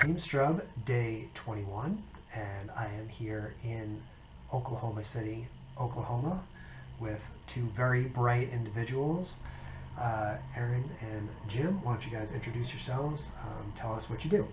TeamStrub Day 21, and I am here in Oklahoma City, Oklahoma, with two very bright individuals, Erin and Jim. Why don't you guys introduce yourselves, tell us what you do.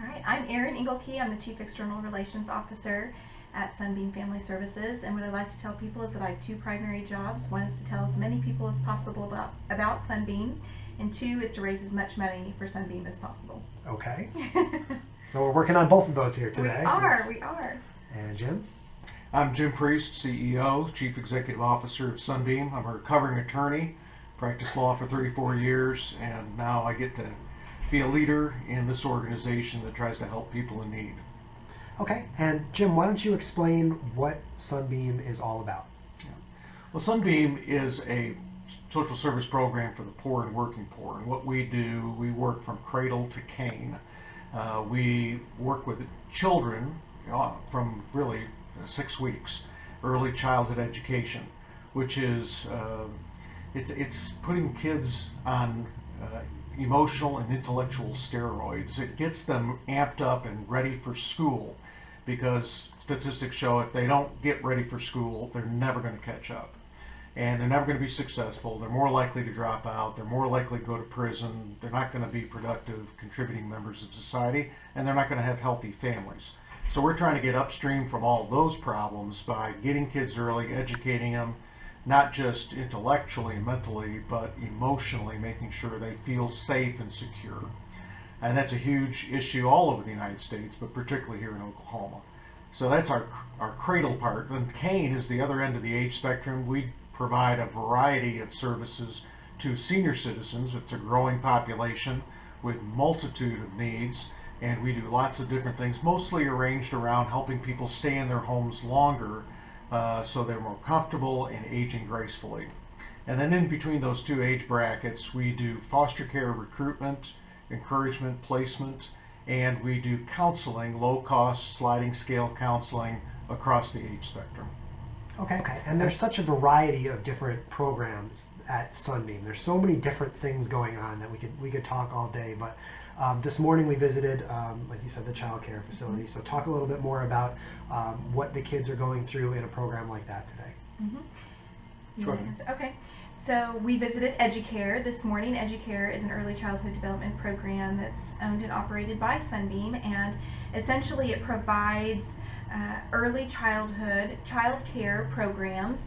All right, I'm Erin Engelke. I'm the Chief External Relations Officer at Sunbeam Family Services, and what I like to tell people is that I have two primary jobs. One is to tell as many people as possible about Sunbeam, and two is to raise as much money for Sunbeam as possible. Okay. So we're working on both of those here today. We are. And Jim? I'm Jim Priest, CEO, Chief Executive Officer of Sunbeam. I'm a recovering attorney, practiced law for 34 years, and now I get to be a leader in this organization that tries to help people in need. Okay, and Jim, why don't you explain what Sunbeam is all about? Yeah. Well, Sunbeam is a social service program for the poor and working poor, and what we do, we work from cradle to cane. We work with children from really 6 weeks, early childhood education, which is it's putting kids on emotional and intellectual steroids. It gets them amped up and ready for school, because statistics show if they don't get ready for school, they're never going to catch up. And they're never going to be successful. They're more likely to drop out. They're more likely to go to prison. They're not going to be productive, contributing members of society, and they're not going to have healthy families. So we're trying to get upstream from all those problems by getting kids early, educating them, not just intellectually and mentally, but emotionally, making sure they feel safe and secure. And that's a huge issue all over the United States, but particularly here in Oklahoma. So that's our cradle part. Then cane is the other end of the age spectrum. We provide a variety of services to senior citizens. It's a growing population with multitude of needs, and we do lots of different things, mostly arranged around helping people stay in their homes longer so they're more comfortable and aging gracefully. And then in between those two age brackets, we do foster care recruitment, encouragement, placement, and we do counseling, low-cost sliding scale counseling across the age spectrum. Okay, and there's such a variety of different programs at Sunbeam. There's so many different things going on that we could talk all day. But this morning we visited, like you said, the child care facility. So talk a little bit more about what the kids are going through in a program like that today. Mm-hmm. Sure. Okay. So we visited EduCare this morning. EduCare is an early childhood development program that's owned and operated by Sunbeam, and essentially it provides early childhood child care programs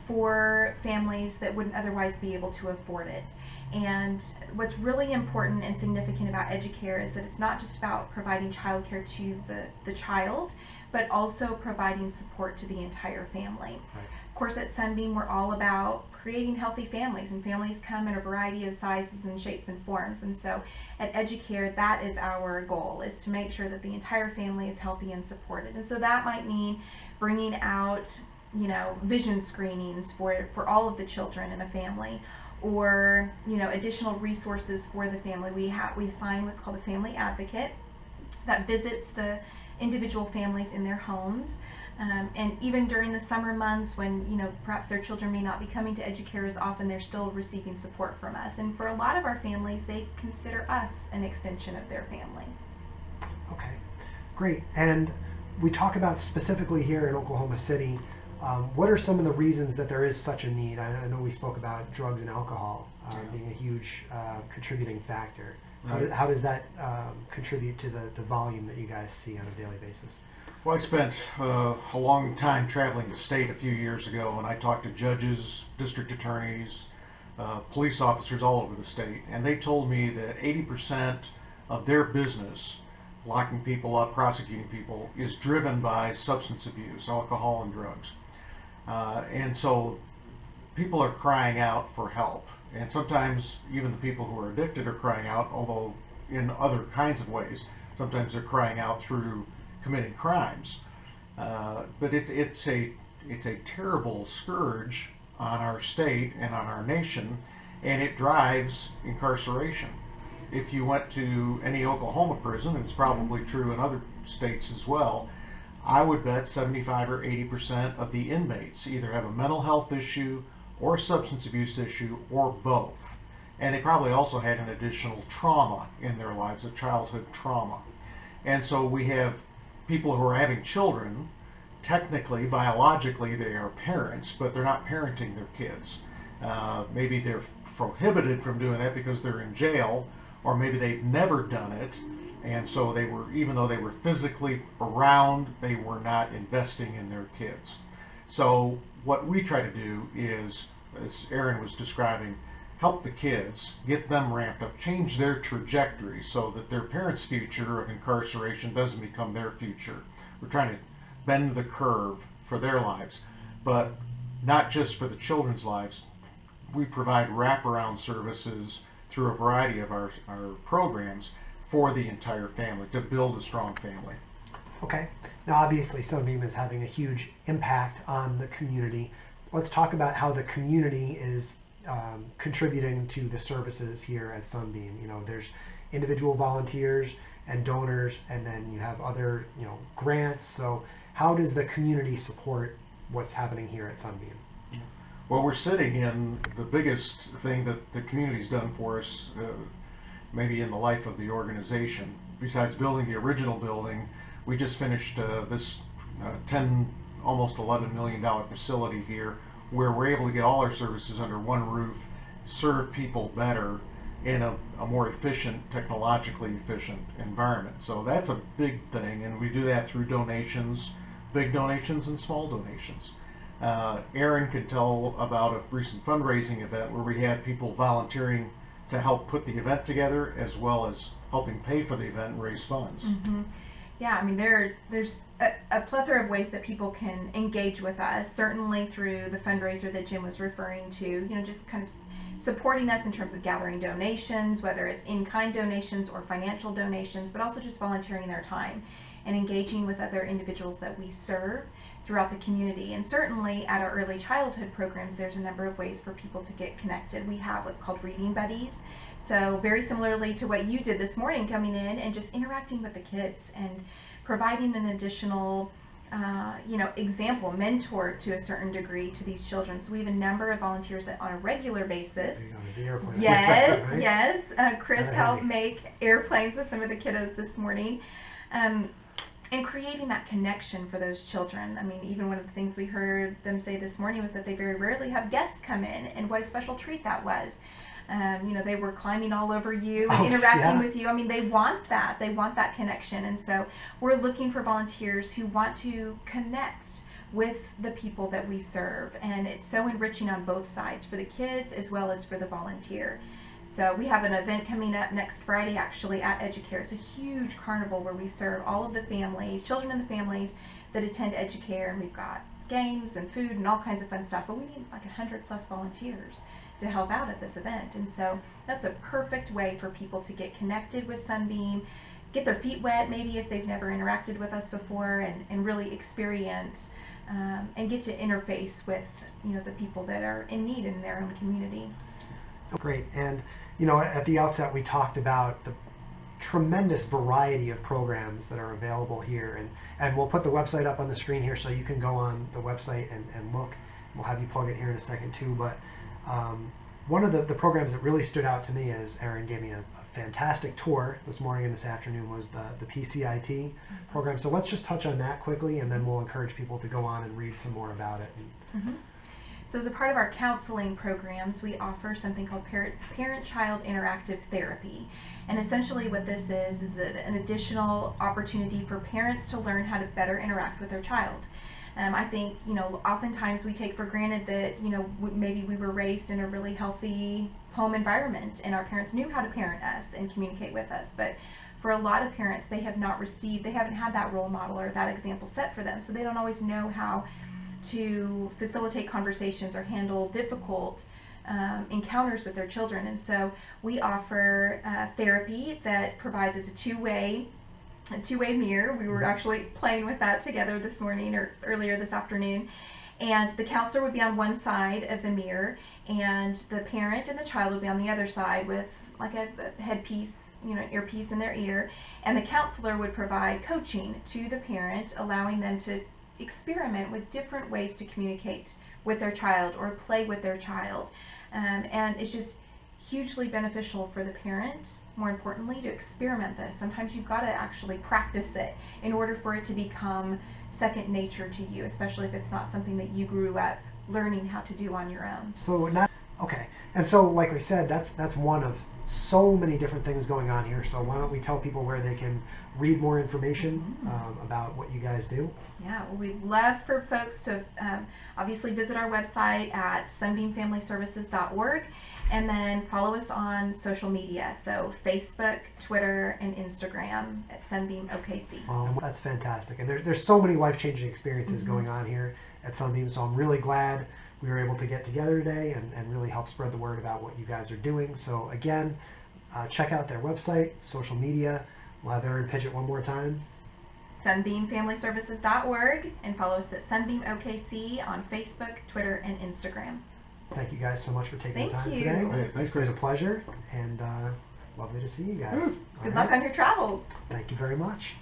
for families that wouldn't otherwise be able to afford it. And what's really important and significant about EduCare is that it's not just about providing child care to the child, but also providing support to the entire family. Right. Of course, at Sunbeam, we're all about creating healthy families, and families come in a variety of sizes and shapes and forms. And so at EduCare, that is our goal, is to make sure that the entire family is healthy and supported. And so that might mean bringing out, vision screenings for all of the children in a family, or, additional resources for the family. We assign what's called a family advocate that visits the individual families in their homes. And even during the summer months when, perhaps their children may not be coming to EduCare as often, they're still receiving support from us. And for a lot of our families, they consider us an extension of their family. Okay, great. And we talk about specifically here in Oklahoma City, what are some of the reasons that there is such a need? I know we spoke about drugs and alcohol being a huge contributing factor. Right. How does that contribute to the volume that you guys see on a daily basis? Well, I spent a long time traveling the state a few years ago, and I talked to judges, district attorneys, police officers all over the state, and they told me that 80% of their business, locking people up, prosecuting people, is driven by substance abuse, alcohol and drugs. And so people are crying out for help, and sometimes even the people who are addicted are crying out, although in other kinds of ways. Sometimes they're crying out through committing crimes, but it's a terrible scourge on our state and on our nation, and it drives incarceration. If you went to any Oklahoma prison, and it's probably true in other states as well, I would bet 75 or 80% of the inmates either have a mental health issue or a substance abuse issue or both. and they probably also had an additional trauma in their lives, a childhood trauma. And so we have people who are having children. Technically, biologically, they are parents, but they're not parenting their kids. Maybe they're prohibited from doing that because they're in jail, or maybe they've never done it, and so they were, even though they were physically around, they were not investing in their kids. So what we try to do is, as Erin was describing, help the kids, get them ramped up, change their trajectory so that their parents' future of incarceration doesn't become their future. We're trying to bend the curve for their lives, but not just for the children's lives. We provide wraparound services through a variety of our programs for the entire family to build a strong family. Okay. Now, obviously, Sunbeam is having a huge impact on the community. Let's talk about how the community is contributing to the services here at Sunbeam. You know, there's individual volunteers and donors, and then you have other, you know, grants. So how does the community support what's happening here at Sunbeam? Well, we're sitting in the biggest thing that the community's done for us, maybe in the life of the organization. Besides building the original building, we just finished this almost $11 million facility here, where we're able to get all our services under one roof, serve people better in a more efficient, technologically efficient environment. So that's a big thing, and we do that through donations, big donations and small donations. Erin could tell about a recent fundraising event where we had people volunteering to help put the event together, as well as helping pay for the event and raise funds. Mm-hmm. Yeah, I mean, there's a plethora of ways that people can engage with us, certainly through the fundraiser that Jim was referring to, you know, just kind of supporting us in terms of gathering donations, whether it's in-kind donations or financial donations, but also just volunteering their time and engaging with other individuals that we serve throughout the community. And certainly at our early childhood programs, there's a number of ways for people to get connected. We have what's called reading buddies. So very similarly to what you did this morning, coming in and just interacting with the kids and providing an additional you know, example, mentor to a certain degree to these children. So we have a number of volunteers that on a regular basis, yes, right? Yes, Chris helped make airplanes with some of the kiddos this morning. And creating that connection for those children. I mean, even one of the things we heard them say this morning was that they very rarely have guests come in, and what a special treat that was. You know, they were climbing all over you and interacting with you. I mean, they want that. They want that connection. And so we're looking for volunteers who want to connect with the people that we serve. And it's so enriching on both sides, for the kids as well as for the volunteer. So we have an event coming up next Friday, actually, at Educare. It's a huge carnival where we serve all of the families, children and the families that attend Educare. And we've got games and food and all kinds of fun stuff. But we need like 100+ volunteers to help out at this event. And so that's a perfect way for people to get connected with Sunbeam, get their feet wet maybe if they've never interacted with us before, and really experience and get to interface with, you know, the people that are in need in their own community. Great. And you know, at the outset we talked about the tremendous variety of programs that are available here, and we'll put the website up on the screen here so you can go on the website and look. We'll have you plug it here in a second too, but one of the programs that really stood out to me, as Erin gave me a fantastic tour this morning and this afternoon, was the PCIT program. So let's just touch on that quickly, and then we'll encourage people to go on and read some more about it. So as a part of our counseling programs, we offer something called ParentChild Interactive Therapy. And essentially what this is an additional opportunity for parents to learn how to better interact with their child. I think, you know, oftentimes we take for granted that, you know, maybe we were raised in a really healthy home environment and our parents knew how to parent us and communicate with us. But for a lot of parents, they haven't had that role model or that example set for them. So they don't always know how to facilitate conversations or handle difficult encounters with their children. And so we offer therapy that provides us a two-way mirror. We were actually playing with that together this morning or earlier this afternoon. And the counselor would be on one side of the mirror, and the parent and the child would be on the other side with like a headpiece, you know, earpiece in their ear. And the counselor would provide coaching to the parent, allowing them to experiment with different ways to communicate with their child or play with their child. And it's just hugely beneficial for the parent, more importantly, to experiment this. Sometimes you've got to actually practice it in order for it to become second nature to you, especially if it's not something that you grew up learning how to do on your own. So not okay. And so, like we said, that's one of so many different things going on here. So why don't we tell people where they can read more information about what you guys do? Yeah, well, we'd love for folks to obviously visit our website at sunbeamfamilyservices.org, and then follow us on social media. So Facebook, Twitter, and Instagram at Sunbeam OKC. That's fantastic. And there's so many life-changing experiences going on here at Sunbeam. So I'm really glad we were able to get together today and really help spread the word about what you guys are doing. So again, check out their website, social media. We'll have Erin pitch it one more time. sunbeamfamilyservices.org, and follow us at Sunbeam OKC on Facebook, Twitter, and Instagram. Thank you guys so much for taking the Thank time you. today. Hey, thanks, It was a Chris. pleasure, and lovely to see you guys. Good luck on your travels. Thank you very much.